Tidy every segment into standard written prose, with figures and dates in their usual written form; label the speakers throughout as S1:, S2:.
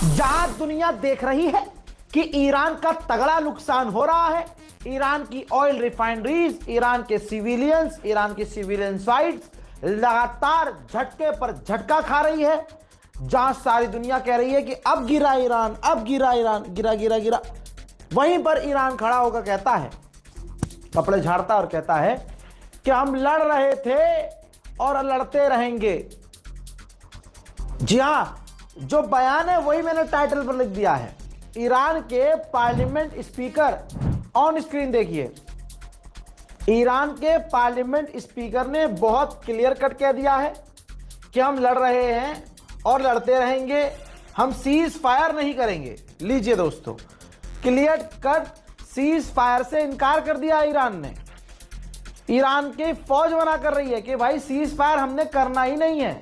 S1: जहां दुनिया देख रही है कि ईरान का तगड़ा नुकसान हो रहा है, ईरान की ऑयल रिफाइनरीज, ईरान के सिविलियंस, ईरान की सिविलियन साइट्स लगातार झटके पर झटका खा रही है, जहां सारी दुनिया कह रही है कि अब गिरा ईरान, अब गिरा ईरान, गिरा गिरा गिरा, वहीं पर ईरान खड़ा होकर कहता है, कपड़े झाड़ता और कहता है कि हम लड़ रहे थे और लड़ते रहेंगे। जी हां, जो बयान है वही मैंने टाइटल पर लिख दिया है। ईरान के पार्लियामेंट स्पीकर, ऑन स्क्रीन देखिए, ईरान के पार्लियामेंट स्पीकर ने बहुत क्लियर कट कह दिया है कि हम लड़ रहे हैं और लड़ते रहेंगे, हम सीज फायर नहीं करेंगे। लीजिए दोस्तों, क्लियर कट सीज फायर से इनकार कर दिया ईरान ने। ईरान की फौज मना कर रही है कि भाई सीज फायर हमने करना ही नहीं है,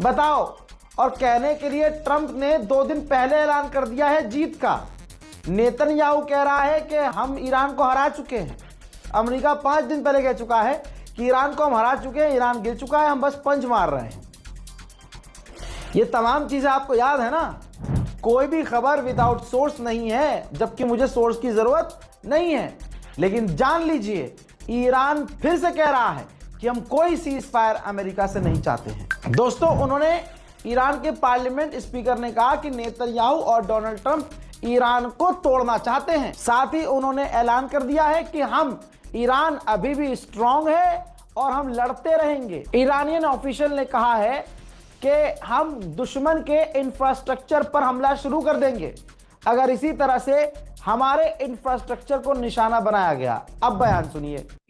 S1: बताओ। और कहने के लिए ट्रंप ने 2 दिन पहले ऐलान कर दिया है जीत का। नेतन्याहू कह रहा है कि हम ईरान को हरा चुके हैं। अमेरिका 5 दिन पहले कह चुका है कि ईरान को हम हरा चुके हैं, ईरान गिर चुका है, हम बस पंच मार रहे हैं। ये तमाम चीजें आपको याद है ना। कोई भी खबर विदाउट सोर्स नहीं है, जबकि मुझे सोर्स की जरूरत नहीं है। लेकिन जान लीजिए, ईरान फिर से कह रहा है कि हम कोई सीज फायर अमेरिका से नहीं चाहते हैं। दोस्तों, उन्होंने ईरान के पार्लियामेंट स्पीकर ने कहा कि नेतन्याहू और डोनाल्ड ट्रंप ईरान को तोड़ना चाहते हैं। साथ ही उन्होंने ऐलान कर दिया है कि हम, ईरान अभी भी स्ट्रांग है और हम लड़ते रहेंगे। ईरानियन ऑफिशियल ने कहा है कि हम दुश्मन के इंफ्रास्ट्रक्चर पर हमला शुरू कर देंगे अगर इसी तरह से हमारे इंफ्रास्ट्रक्चर को निशाना बनाया गया। अब बयान सुनिए।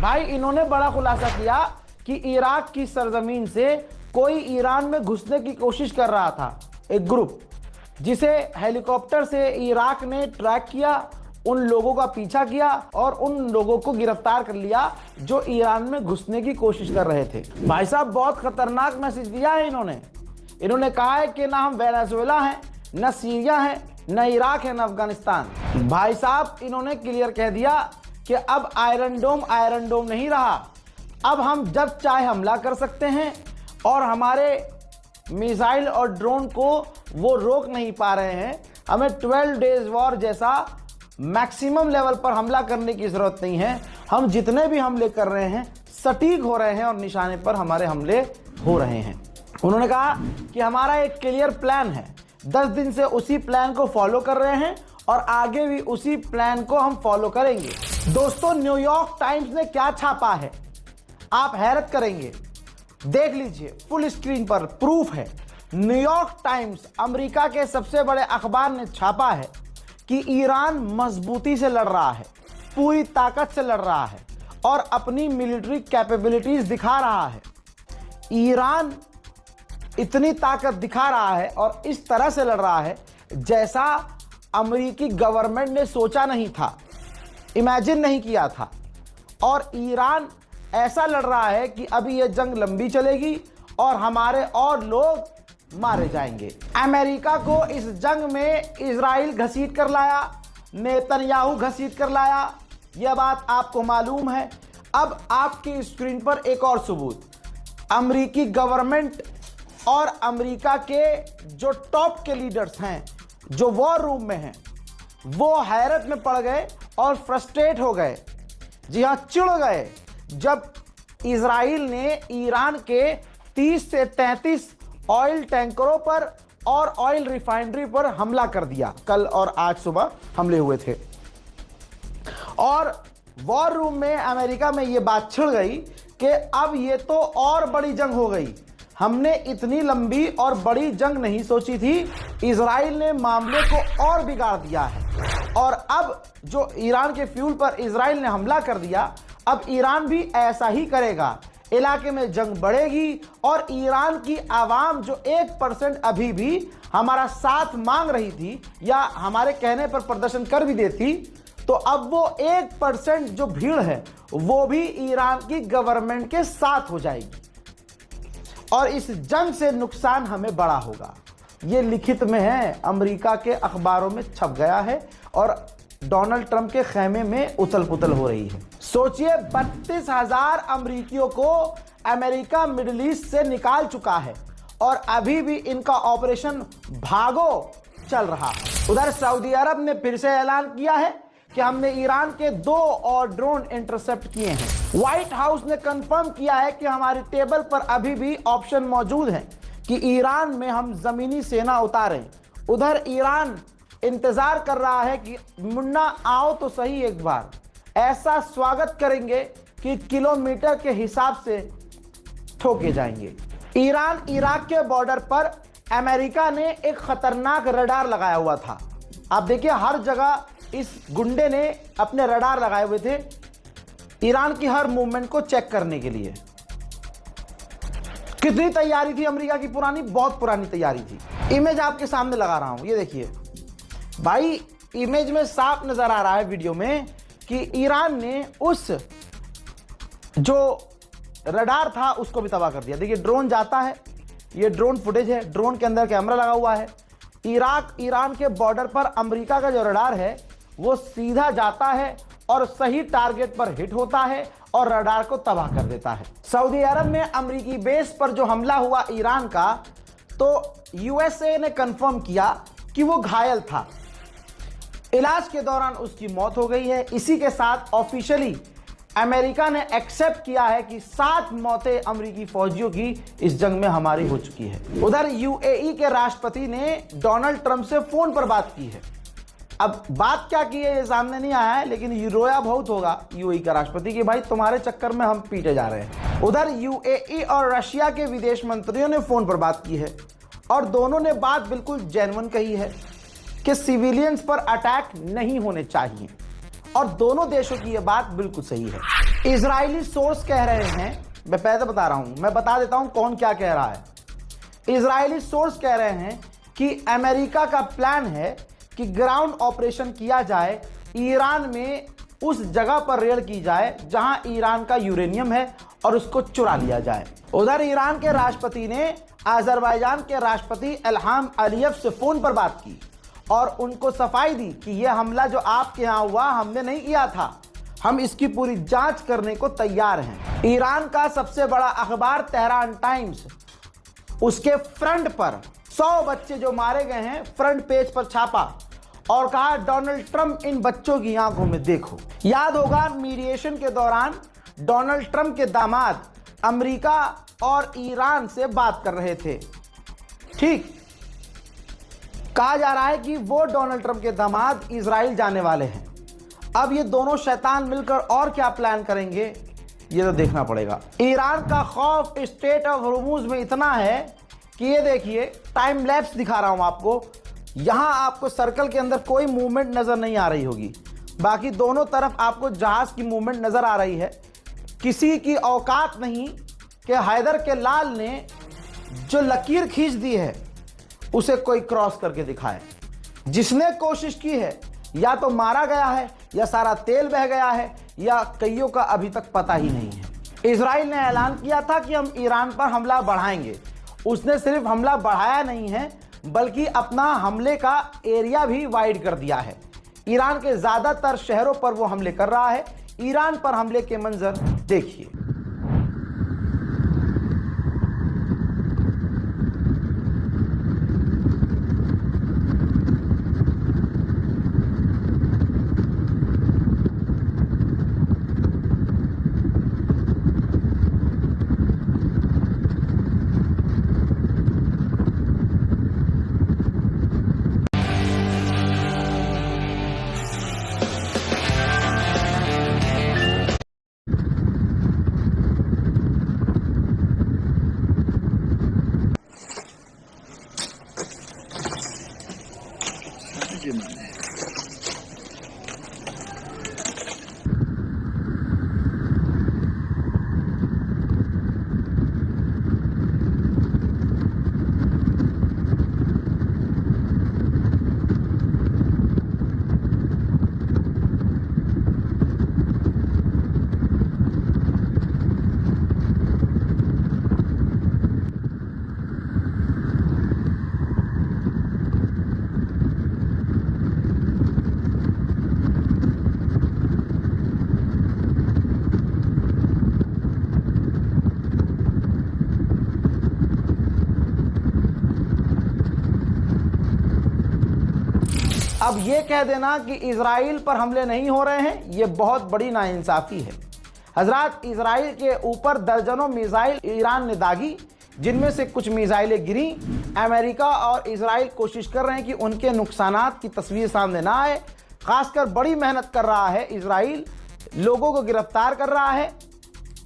S1: भाई, इन्होंने बड़ा खुलासा किया कि इराक की सरजमीन से कोई ईरान में घुसने की कोशिश कर रहा था, एक ग्रुप जिसे हेलीकॉप्टर से इराक ने ट्रैक किया, उन लोगों का पीछा किया और उन लोगों को गिरफ्तार कर लिया जो ईरान में घुसने की कोशिश कर रहे थे। भाई साहब, बहुत खतरनाक मैसेज दिया है इन्होंने कहा है कि ना हम वेनेजुएला हैं, न सीरिया है, न इराक है, न अफगानिस्तान। भाई साहब, इन्होंने क्लियर कह दिया कि अब आयरन डोम नहीं रहा। अब हम जब चाहे हमला कर सकते हैं और हमारे मिसाइल और ड्रोन को वो रोक नहीं पा रहे हैं। हमें 12 डेज वॉर जैसा मैक्सिमम लेवल पर हमला करने की जरूरत नहीं है। हम जितने भी हमले कर रहे हैं सटीक हो रहे हैं और निशाने पर हमारे हमले हो रहे हैं। उन्होंने कहा कि हमारा एक क्लियर प्लान है, 10 दिन से उसी प्लान को फॉलो कर रहे हैं और आगे भी उसी प्लान को हम फॉलो करेंगे। दोस्तों, न्यूयॉर्क टाइम्स ने क्या छापा है आप हैरत करेंगे, देख लीजिए, फुल स्क्रीन पर प्रूफ है। न्यूयॉर्क टाइम्स, अमेरिका के सबसे बड़े अखबार, ने छापा है कि ईरान मजबूती से लड़ रहा है, पूरी ताकत से लड़ रहा है और अपनी मिलिट्री कैपेबिलिटीज दिखा रहा है। ईरान इतनी ताकत दिखा रहा है और इस तरह से लड़ रहा है जैसा अमेरिकी गवर्नमेंट ने सोचा नहीं था, इमेजिन नहीं किया था। और ईरान ऐसा लड़ रहा है कि अभी यह जंग लंबी चलेगी और हमारे और लोग मारे जाएंगे। अमेरिका को इस जंग में इजराइल घसीट कर लाया, नेतन्याहू घसीट कर लाया, यह बात आपको मालूम है। अब आपकी स्क्रीन पर एक और सबूत, अमेरिकी गवर्नमेंट और अमेरिका के जो टॉप के लीडर्स हैं, जो वॉर रूम में हैं, वो हैरत में पड़ गए और फ्रस्ट्रेट हो गए। जी हां, चिढ़ गए जब इजराइल ने ईरान के 30 से 33 ऑयल टैंकरों पर और ऑयल रिफाइनरी पर हमला कर दिया। कल और आज सुबह हमले हुए थे और वॉर रूम में अमेरिका में ये बात छिड़ गई कि अब ये तो और बड़ी जंग हो गई, हमने इतनी लंबी और बड़ी जंग नहीं सोची थी। इजराइल ने मामले को और बिगाड़ दिया है और अब जो ईरान के फ्यूल पर इजराइल ने हमला कर दिया, अब ईरान भी ऐसा ही करेगा। इलाके में जंग बढ़ेगी और ईरान की आवाम जो 1% अभी भी हमारा साथ मांग रही थी या हमारे कहने पर प्रदर्शन कर भी देती, तो अब वो 1% जो भीड़ है वो भी ईरान की गवर्नमेंट के साथ हो जाएगी और इस जंग से नुकसान हमें बड़ा होगा। ये लिखित में है, अमेरिका के अखबारों में छप गया है और डोनाल्ड ट्रंप के खेमे में उथल पुथल हो रही है। सोचिए 32,000 अमेरिकियों को अमेरिका मिडिल ईस्ट से निकाल चुका है और अभी भी इनका ऑपरेशन भागो चल रहा है। उधर सऊदी अरब ने फिर से ऐलान किया है कि हमने ईरान के 2 और ड्रोन इंटरसेप्ट किए हैं। व्हाइट हाउस ने कंफर्म किया है कि हमारी टेबल पर अभी भी ऑप्शन मौजूद है कि ईरान में हम जमीनी सेना उतारें। उधर ईरान इंतजार कर रहा है कि मुन्ना आओ तो सही एक बार, ऐसा स्वागत करेंगे कि किलोमीटर के हिसाब से ठोके जाएंगे। ईरान इराक के बॉर्डर पर अमेरिका ने एक खतरनाक रडार लगाया हुआ था। आप देखिए हर जगह इस गुंडे ने अपने रडार लगाए हुए थे ईरान की हर मूवमेंट को चेक करने के लिए। कितनी तैयारी थी अमेरिका की, पुरानी, बहुत पुरानी तैयारी थी। इमेज आपके सामने लगा रहा हूं, ये देखिए भाई, इमेज में साफ नजर आ रहा है वीडियो में कि ईरान ने उस जो रडार था उसको भी तबाह कर दिया। देखिए ड्रोन जाता है, ये ड्रोन फुटेज है, ड्रोन के अंदर कैमरा लगा हुआ है। इराक ईरान के बॉर्डर पर अमेरिका का जो रडार है वो सीधा जाता है और सही टारगेट पर हिट होता है और रडार को तबाह कर देता है। सऊदी अरब में अमेरिकी बेस पर जो हमला हुआ ईरान का, तो यूएसए ने कंफर्म किया कि वो घायल था। इलाज के दौरान उसकी मौत हो गई है। इसी के साथ ऑफिशियली अमेरिका ने एक्सेप्ट किया है कि 7 मौतें अमेरिकी फौजियों की इस जंग में हमारी हो चुकी है। उधर यूएई के राष्ट्रपति ने डोनाल्ड ट्रंप से फोन पर बात की है। अब बात क्या की है ये सामने नहीं आया है, लेकिन ये रोया बहुत होगा यूएई का राष्ट्रपति कि भाई तुम्हारे चक्कर में हम पीटे जा रहे हैं। उधर यूएई और रशिया के विदेश मंत्रियों ने फोन पर बात की है और दोनों ने बात बिल्कुल जेन्युइन कही है कि सिविलियंस पर अटैक नहीं होने चाहिए और दोनों देशों की यह बात बिल्कुल सही है। इजरायली सोर्स कह रहे हैं, मैं पहले बता रहा हूं, मैं बता देता हूं कौन क्या कह रहा है। इजरायली सोर्स कह रहे हैं कि अमेरिका का प्लान है कि ग्राउंड ऑपरेशन किया जाए, ईरान में उस जगह पर रेड की जाए जहां ईरान का यूरेनियम है और उसको चुरा लिया जाए। उधर ईरान के राष्ट्रपति ने अजरबैजान के राष्ट्रपति इल्हाम अलीयव से फोन पर बात की और उनको सफाई दी कि यह हमला जो आपके यहाँ हुआ हमने नहीं किया था, हम इसकी पूरी जांच करने को तैयार हैं। ईरान का सबसे बड़ा अखबार तेहरान टाइम्स, उसके फ्रंट पर 100 बच्चे जो मारे गए हैं फ्रंट पेज पर छापा और कहा डोनाल्ड ट्रंप इन बच्चों की आंखों में देखो। याद होगा मीडिएशन के दौरान डोनाल्ड ट्रंप के दामाद अमेरिका और ईरान से बात कर रहे थे। ठीक, कहा जा रहा है कि वो डोनाल्ड ट्रंप के दामाद इजराइल जाने वाले हैं। अब ये दोनों शैतान मिलकर और क्या प्लान करेंगे ये तो देखना पड़ेगा। ईरान का खौफ स्ट्रेट ऑफ हॉर्मुज में इतना है कि ये देखिए, टाइम लैप्स दिखा रहा हूं आपको। यहां आपको सर्कल के अंदर कोई मूवमेंट नजर नहीं आ रही होगी, बाकी दोनों तरफ आपको जहाज की मूवमेंट नजर आ रही है। किसी की औकात नहीं कि हैदर के लाल ने जो लकीर खींच दी है उसे कोई क्रॉस करके दिखाए। जिसने कोशिश की है या तो मारा गया है या सारा तेल बह गया है या कईयों का अभी तक पता ही नहीं है। इजराइल ने ऐलान किया था कि हम ईरान पर हमला बढ़ाएंगे। उसने सिर्फ हमला बढ़ाया नहीं है बल्कि अपना हमले का एरिया भी वाइड कर दिया है। ईरान के ज्यादातर शहरों पर वो हमले कर रहा है। ईरान पर हमले के मंजर देखिए। अब ये कह देना कि इजराइल पर हमले नहीं हो रहे हैं, ये बहुत बड़ी नाइंसाफ़ी है। हजरात, इजराइल के ऊपर दर्जनों मिसाइल ईरान ने दागी, जिनमें से कुछ मिसाइलें गिरी। अमेरिका और इजराइल कोशिश कर रहे हैं कि उनके नुकसानात की तस्वीर सामने ना आए। खासकर बड़ी मेहनत कर रहा है इजराइल, लोगों को गिरफ्तार कर रहा है,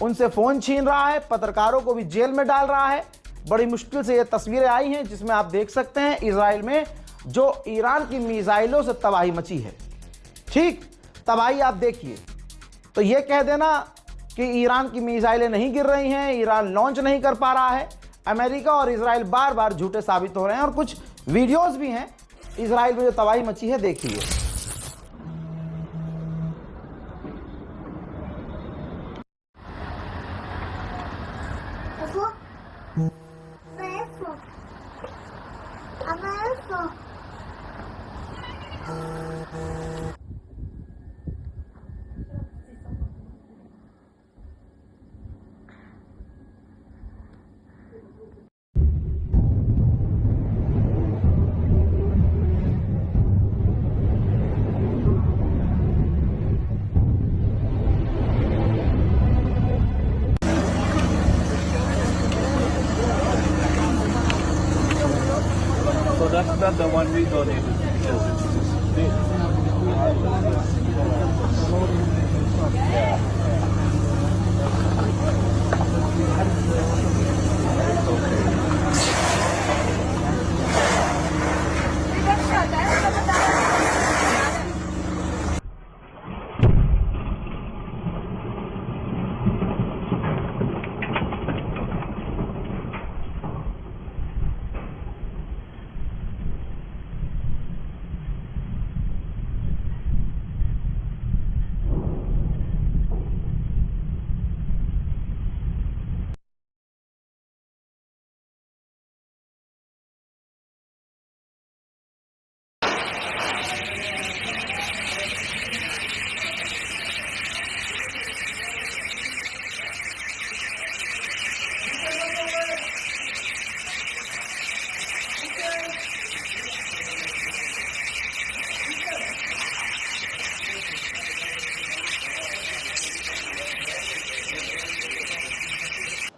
S1: उनसे फ़ोन छीन रहा है, पत्रकारों को भी जेल में डाल रहा है। बड़ी मुश्किल से ये तस्वीरें आई हैं जिसमें आप देख सकते हैं इजराइल में जो ईरान की मिसाइलों से तबाही मची है। ठीक, तबाही आप देखिए। तो ये कह देना कि ईरान की मिसाइलें नहीं गिर रही हैं, ईरान लॉन्च नहीं कर पा रहा है। अमेरिका और इजराइल बार बार झूठे साबित हो रहे हैं और कुछ वीडियोस भी हैं इजराइल में जो तबाही मची है, देखिए।
S2: So that's not the one we donated because it's big.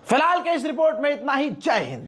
S1: फिलहाल के इस रिपोर्ट में इतना ही। जय हिंद।